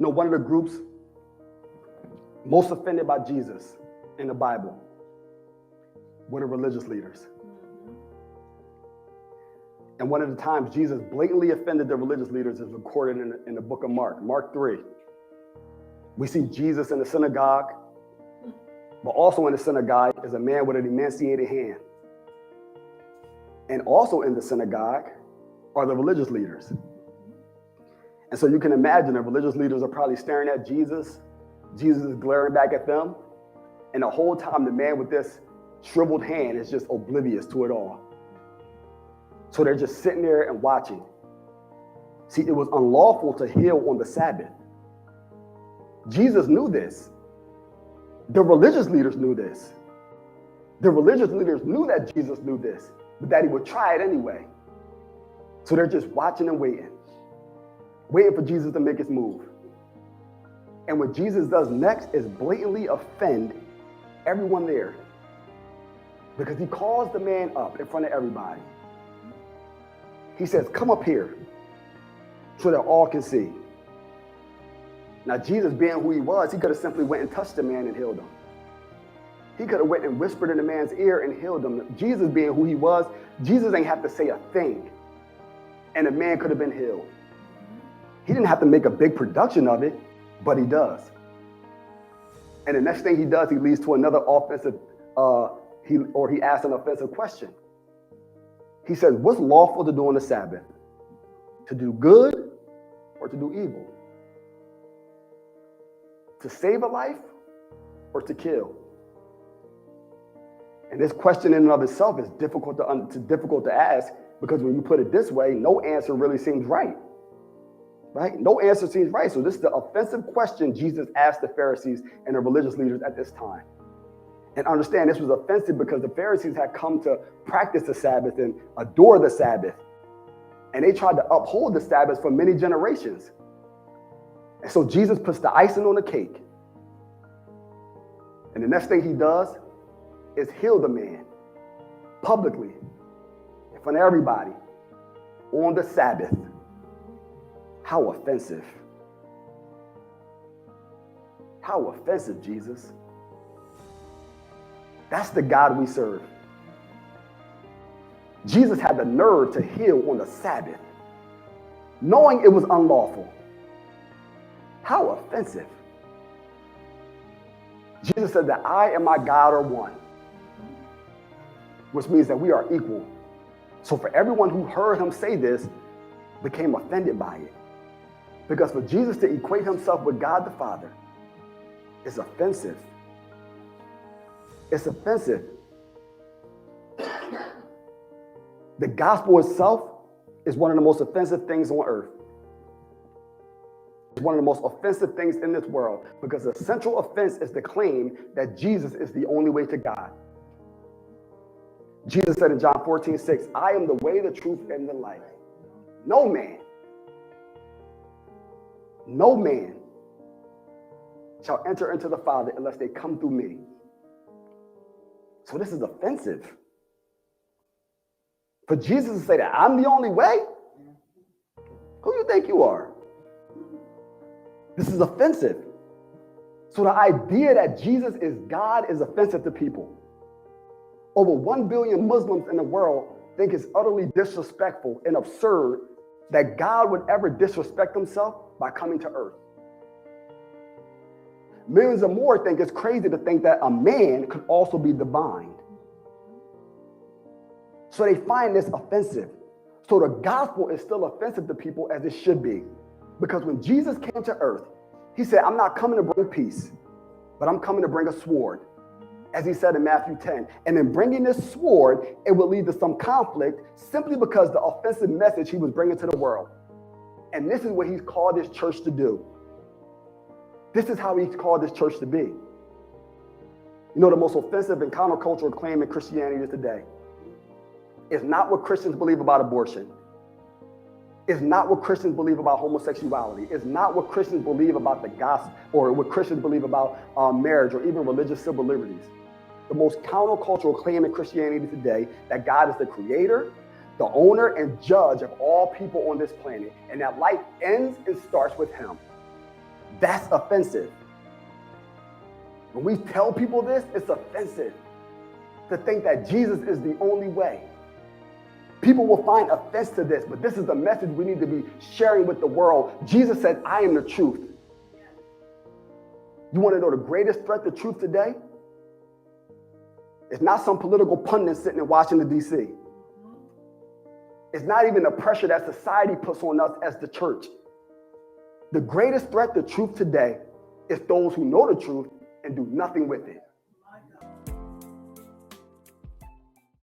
know, one of the groups most offended by Jesus in the Bible were the religious leaders. And one of the times Jesus blatantly offended the religious leaders is recorded in the book of Mark, Mark 3. We see Jesus in the synagogue, but also in the synagogue is a man with an emaciated hand. And also in the synagogue are the religious leaders. And so you can imagine the religious leaders are probably staring at Jesus. Jesus is glaring back at them. And the whole time the man with this shriveled hand is just oblivious to it all. So they're just sitting there and watching. See, it was unlawful to heal on the Sabbath. Jesus knew this. The religious leaders knew this. The religious leaders knew that Jesus knew this, but that he would try it anyway. So they're just watching and waiting for Jesus to make his move. And what Jesus does next is blatantly offend everyone there, because he calls the man up in front of everybody. He says, come up here so that all can see. Now, Jesus being who he was, he could have simply went and touched the man and healed him. He could have went and whispered in the man's ear and healed him. Jesus being who he was, Jesus ain't have to say a thing, and the man could have been healed. He didn't have to make a big production of it, but he does. And the next thing he does, he leads to another offensive, he asks an offensive question. He says, what's lawful to do on the Sabbath? To do good or to do evil? To save a life or to kill? And this question in and of itself is difficult to ask, because when you put it this way, no answer really seems right. Right? No answer seems right. So this is the offensive question Jesus asked the Pharisees and the religious leaders at this time. And understand, this was offensive because the Pharisees had come to practice the Sabbath and adore the Sabbath. And they tried to uphold the Sabbath for many generations. And so Jesus puts the icing on the cake. And the next thing he does is heal the man publicly in front of everybody on the Sabbath. How offensive. How offensive, Jesus. That's the God we serve. Jesus had the nerve to heal on the Sabbath, knowing it was unlawful. How offensive. Jesus said that I and my God are one, which means that we are equal. So for everyone who heard him say this, became offended by it. Because for Jesus to equate himself with God the Father is offensive. It's offensive. The gospel itself is one of the most offensive things on earth. It's one of the most offensive things in this world, because the central offense is the claim that Jesus is the only way to God. Jesus said in John 14:6, I am the way, the truth, and the life. No man shall enter into the Father unless they come through me. So this is offensive. For Jesus to say that I'm the only way? Who do you think you are? This is offensive. So the idea that Jesus is God is offensive to people. Over 1 billion Muslims in the world think it's utterly disrespectful and absurd that God would ever disrespect himself by coming to earth. Millions or more think it's crazy to think that a man could also be divine. So they find this offensive. So the gospel is still offensive to people, as it should be. Because when Jesus came to earth, he said, I'm not coming to bring peace, but I'm coming to bring a sword, as he said in Matthew 10. And in bringing this sword, it will lead to some conflict simply because the offensive message he was bringing to the world. And this is what he's called this church to do. This is how he's called this church to be. You know, the most offensive and countercultural claim in Christianity today is not what Christians believe about abortion. It's not what Christians believe about homosexuality. It's not what Christians believe about the gospel, or what Christians believe about marriage, or even religious civil liberties. The most countercultural claim in Christianity today, that God is the creator, the owner, and judge of all people on this planet, and that life ends and starts with him. That's offensive. When we tell people this, it's offensive to think that Jesus is the only way. People will find offense to this, but this is the message we need to be sharing with the world. Jesus said, I am the truth. You want to know the greatest threat to truth today? It's not some political pundit sitting in Washington, D.C. It's not even the pressure that society puts on us as the church. The greatest threat to truth today is those who know the truth and do nothing with it.